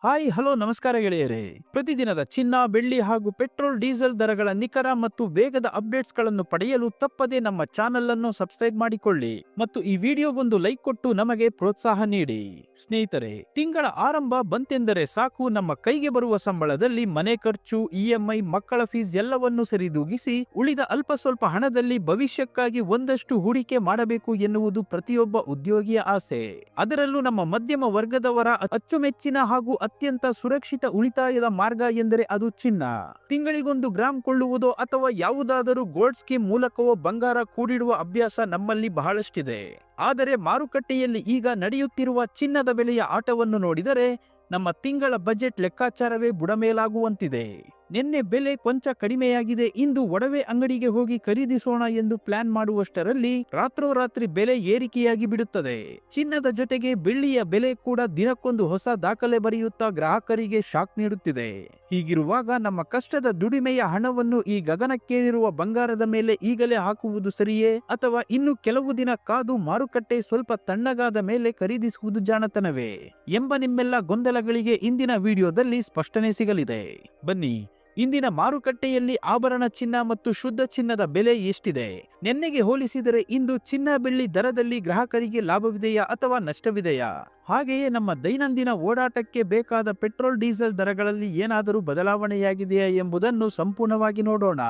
Hi hello ನಮಸ್ಕಾರ ಗೆಳೆಯರೇ. ಪ್ರತಿದಿನದ ಚಿನ್ನ ಬೆಳ್ಳಿ ಹಾಗೂ ಪೆಟ್ರೋಲ್ ಡೀಸೆಲ್ ದರಗಳ ನಿಖರ ಮತ್ತು ವೇಗದ ಅಪ್ಡೇಟ್ಸ್ಗಳನ್ನು ಪಡೆಯಲು ತಪ್ಪದೆ ನಮ್ಮ ಚಾನೆಲ್ ಅನ್ನು ಸಬ್ಸ್ಕ್ರೈಬ್ ಮಾಡಿಕೊಳ್ಳಿ ಮತ್ತು ಈ ವಿಡಿಯೋಗೊಂದು ಲೈಕ್ ಕೊಟ್ಟು ನಮಗೆ ಪ್ರೋತ್ಸಾಹ ನೀಡಿ. ಸ್ನೇಹಿತರೆ, ತಿಂಗಳ ಆರಂಭ ಬಂತೆಂದರೆ ಸಾಕು, ನಮ್ಮ ಕೈಗೆ ಬರುವ ಸಂಬಳದಲ್ಲಿ ಮನೆ ಖರ್ಚು, ಇಎಂಐ, ಮಕ್ಕಳ ಫೀಸ್ ಎಲ್ಲವನ್ನೂ ಸರಿದೂಗಿಸಿ ಉಳಿದ ಅಲ್ಪ ಸ್ವಲ್ಪ ಹಣದಲ್ಲಿ ಭವಿಷ್ಯಕ್ಕಾಗಿ ಒಂದಷ್ಟು ಹೂಡಿಕೆ ಮಾಡಬೇಕು ಎನ್ನುವುದು ಪ್ರತಿಯೊಬ್ಬ ಉದ್ಯೋಗಿಯ ಆಸೆ. ಅದರಲ್ಲೂ ನಮ್ಮ ಮಧ್ಯಮ ವರ್ಗದವರ ಅಚ್ಚುಮೆಚ್ಚಿನ ಹಾಗೂ ಅತ್ಯಂತ ಸುರಕ್ಷಿತ ಉಳಿತಾಯದ ಮಾರ್ಗ ಎಂದರೆ ಅದು ಚಿನ್ನ. ತಿಂಗಳಿಗೊಂದು ಗ್ರಾಮ್ ಕೊಳ್ಳುವುದೋ ಅಥವಾ ಯಾವುದಾದರೂ ಗೋಲ್ಡ್ ಸ್ಕೀಮ್ ಮೂಲಕವೋ ಬಂಗಾರ ಕೂಡಿಡುವ ಅಭ್ಯಾಸ ನಮ್ಮಲ್ಲಿ ಬಹಳಷ್ಟಿದೆ. ಆದರೆ ಮಾರುಕಟ್ಟೆಯಲ್ಲಿ ಈಗ ನಡೆಯುತ್ತಿರುವ ಚಿನ್ನದ ಬೆಲೆಯ ಆಟವನ್ನು ನೋಡಿದರೆ ನಮ್ಮ ತಿಂಗಳ ಬಜೆಟ್ ಲೆಕ್ಕಾಚಾರವೇ ಬುಡಮೇಲಾಗುವಂತಿದೆ. ನಿನ್ನೆ ಬೆಲೆ ಕೊಂಚ ಕಡಿಮೆಯಾಗಿದೆ, ಇಂದು ಒಡವೆ ಅಂಗಡಿಗೆ ಹೋಗಿ ಖರೀದಿಸೋಣ ಎಂದು ಪ್ಲಾನ್ ಮಾಡುವಷ್ಟರಲ್ಲಿ ರಾತ್ರೋರಾತ್ರಿ ಬೆಲೆ ಏರಿಕೆಯಾಗಿ ಬಿಡುತ್ತದೆ. ಚಿನ್ನದ ಜೊತೆಗೆ ಬೆಳ್ಳಿಯ ಬೆಲೆ ಕೂಡ ದಿನಕ್ಕೊಂದು ಹೊಸ ದಾಖಲೆ ಬರೆಯುತ್ತಾ ಗ್ರಾಹಕರಿಗೆ ಶಾಕ್ ನೀಡುತ್ತಿದೆ. ಹೀಗಿರುವಾಗ ನಮ್ಮ ಕಷ್ಟದ ದುಡಿಮೆಯ ಹಣವನ್ನು ಈ ಗಗನಕ್ಕೇರಿರುವ ಬಂಗಾರದ ಮೇಲೆ ಈಗಲೇ ಹಾಕುವುದು ಸರಿಯೇ, ಅಥವಾ ಇನ್ನು ಕೆಲವು ದಿನ ಕಾದು ಮಾರುಕಟ್ಟೆ ಸ್ವಲ್ಪ ತಣ್ಣಗಾದ ಮೇಲೆ ಖರೀದಿಸುವುದು ಜಾಣತನವೇ ಎಂಬ ನಿಮ್ಮೆಲ್ಲ ಗೊಂದಲಗಳಿಗೆ ಇಂದಿನ ವಿಡಿಯೋದಲ್ಲಿ ಸ್ಪಷ್ಟನೆ ಸಿಗಲಿದೆ. ಬನ್ನಿ, ಇಂದಿನ ಮಾರುಕಟ್ಟೆಯಲ್ಲಿ ಆಭರಣ ಚಿನ್ನ ಮತ್ತು ಶುದ್ಧ ಚಿನ್ನದ ಬೆಲೆ ಎಷ್ಟಿದೆ? ನಿನ್ನೆಗೆ ಹೋಲಿಸಿದರೆ ಇಂದು ಚಿನ್ನ ಬೆಳ್ಳಿ ದರದಲ್ಲಿ ಗ್ರಾಹಕರಿಗೆ ಲಾಭವಿದೆಯಾ ಅಥವಾ ನಷ್ಟವಿದೆಯಾ? ಹಾಗೆಯೇ ನಮ್ಮ ದೈನಂದಿನ ಓಡಾಟಕ್ಕೆ ಬೇಕಾದ ಪೆಟ್ರೋಲ್ ಡೀಸೆಲ್ ದರಗಳಲ್ಲಿ ಏನಾದರೂ ಬದಲಾವಣೆಯಾಗಿದೆಯಾ ಎಂಬುದನ್ನು ಸಂಪೂರ್ಣವಾಗಿ ನೋಡೋಣ.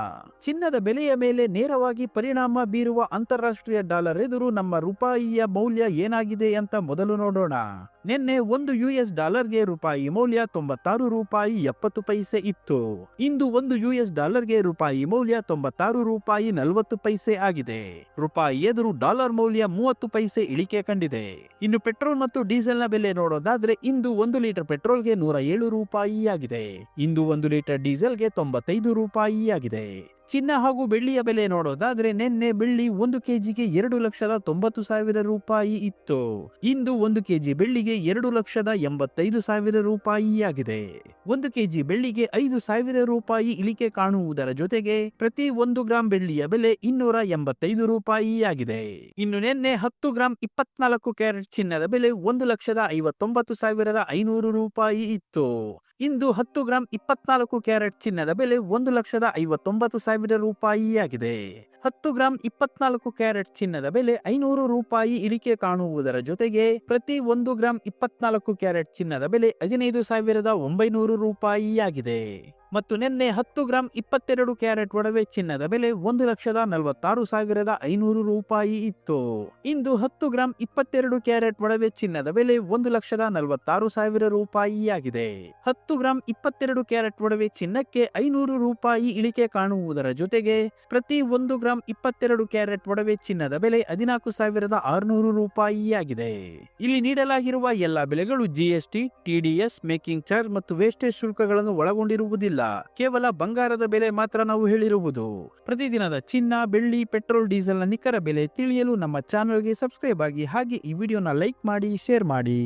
ಚಿನ್ನದ ಬೆಲೆಯ ಮೇಲೆ ನೇರವಾಗಿ ಪರಿಣಾಮ ಬೀರುವ ಅಂತಾರಾಷ್ಟ್ರೀಯ ಡಾಲರ್ ಎದುರು ನಮ್ಮ ರೂಪಾಯಿಯ ಮೌಲ್ಯ ಏನಾಗಿದೆ ಅಂತ ಮೊದಲು ನೋಡೋಣ. ನಿನ್ನೆ ಒಂದು US ಡಾಲರ್ಗೆ ರೂಪಾಯಿ ಮೌಲ್ಯ 96 ರೂಪಾಯಿ 70 ಪೈಸೆ ಇತ್ತು. ಇಂದು ಒಂದು US ಡಾಲರ್ಗೆ ರೂಪಾಯಿ ಮೌಲ್ಯ 96 ರೂಪಾಯಿ 40 ಪೈಸೆ ಆಗಿದೆ. ರೂಪಾಯಿ ಎದುರು ಡಾಲರ್ ಮೌಲ್ಯ 30 ಪೈಸೆ ಇಳಿಕೆ ಕಂಡಿದೆ. ಇನ್ನು ಪೆಟ್ರೋಲ್ ಮತ್ತು ಡೀಸೆಲ್ ನ ಬೆಲೆ ನೋಡೋದಾದ್ರೆ ಇಂದು 1 ಲೀಟರ್ ಪೆಟ್ರೋಲ್ಗೆ 107 ರೂಪಾಯಿ ಆಗಿದೆ. ಇಂದು 1 ಲೀಟರ್ ಡೀಸೆಲ್ಗೆ 95 ರೂಪಾಯಿ ಆಗಿದೆ. ಚಿನ್ನ ಹಾಗೂ ಬೆಳ್ಳಿಯ ಬೆಲೆ ನೋಡೋದಾದ್ರೆ ನಿನ್ನೆ ಬೆಳ್ಳಿ 1 ಕೆಜಿಗೆ 2,90,000 ರೂಪಾಯಿ ಇತ್ತು. ಇಂದು 1 ಕೆಜಿ ಬೆಳ್ಳಿಗೆ 2,85,000 ರೂಪಾಯಿ ಆಗಿದೆ. 1 ಕೆಜಿ ಬೆಳ್ಳಿಗೆ 5,000 ರೂಪಾಯಿ ಇಳಿಕೆ ಕಾಣುವುದರ ಜೊತೆಗೆ ಪ್ರತಿ 1 ಗ್ರಾಂ ಬೆಳ್ಳಿಯ ಬೆಲೆ 285 ರೂಪಾಯಿ ಆಗಿದೆ. ಇನ್ನು ನಿನ್ನೆ 10 ಗ್ರಾಂ 24 ಕ್ಯಾರೆಟ್ ಚಿನ್ನದ ಬೆಲೆ 1,59,500 ರೂಪಾಯಿ ಇತ್ತು. ಇಂದು 10 ಗ್ರಾಂ 24 ಕ್ಯಾರೆಟ್ ಚಿನ್ನದ ಬೆಲೆ 1,59,000 ರೂಪಾಯಿ ಆಗಿದೆ. 10 ಗ್ರಾಂ 24 ಕ್ಯಾರೆಟ್ ಚಿನ್ನದ ಬೆಲೆ 500 ರೂಪಾಯಿ ಇಳಿಕೆ ಕಾಣುವುದರ ಜೊತೆಗೆ ಪ್ರತಿ 1 ಗ್ರಾಂ 24 ಕ್ಯಾರೆಟ್ ಚಿನ್ನದ ಬೆಲೆ 15,900 ರೂಪಾಯಿ ಆಗಿದೆ. ಮತ್ತು ನಿನ್ನೆ 10 ಗ್ರಾಂ 22 ಕ್ಯಾರೆಟ್ ಒಡವೆ ಚಿನ್ನದ ಬೆಲೆ 1,46,500 ರೂಪಾಯಿ ಇತ್ತು. ಇಂದು 10 ಗ್ರಾಂ 22 ಕ್ಯಾರೆಟ್ ಒಡವೆ ಚಿನ್ನದ ಬೆಲೆ 1,46,000 ರೂಪಾಯಿ ಆಗಿದೆ. 10 ಗ್ರಾಂ 22 ಕ್ಯಾರೆಟ್ ಒಡವೆ ಚಿನ್ನಕ್ಕೆ 500 ರೂಪಾಯಿ ಇಳಿಕೆ ಕಾಣುವುದರ ಜೊತೆಗೆ ಪ್ರತಿ 1 ಗ್ರಾಂ 22 ಕ್ಯಾರೆಟ್ ಒಡವೆ ಚಿನ್ನದ ಬೆಲೆ 14,600 ರೂಪಾಯಿ ಆಗಿದೆ. ಇಲ್ಲಿ ನೀಡಲಾಗಿರುವ ಎಲ್ಲಾ ಬೆಲೆಗಳು GST, TDS, ಮೇಕಿಂಗ್ ಚಾರ್ಜ್ ಮತ್ತು ವೇಸ್ಟೇಜ್ ಶುಲ್ಕಗಳನ್ನು ಒಳಗೊಂಡಿರುವುದಿಲ್ಲ. ಕೇವಲ ಬಂಗಾರದ ಬೆಲೆ ಮಾತ್ರ ನಾವು ಹೇಳಿರುವುದು. ಪ್ರತಿದಿನದ ಚಿನ್ನ ಬೆಳ್ಳಿ ಪೆಟ್ರೋಲ್ ಡೀಸೆಲ್ ನ ನಿಖರ ಬೆಲೆ ತಿಳಿಯಲು ನಮ್ಮ ಚಾನೆಲ್ಗೆ ಸಬ್ಸ್ಕ್ರೈಬ್ ಆಗಿ, ಹಾಗೆ ಈ ವಿಡಿಯೋನ ಲೈಕ್ ಮಾಡಿ, ಶೇರ್ ಮಾಡಿ.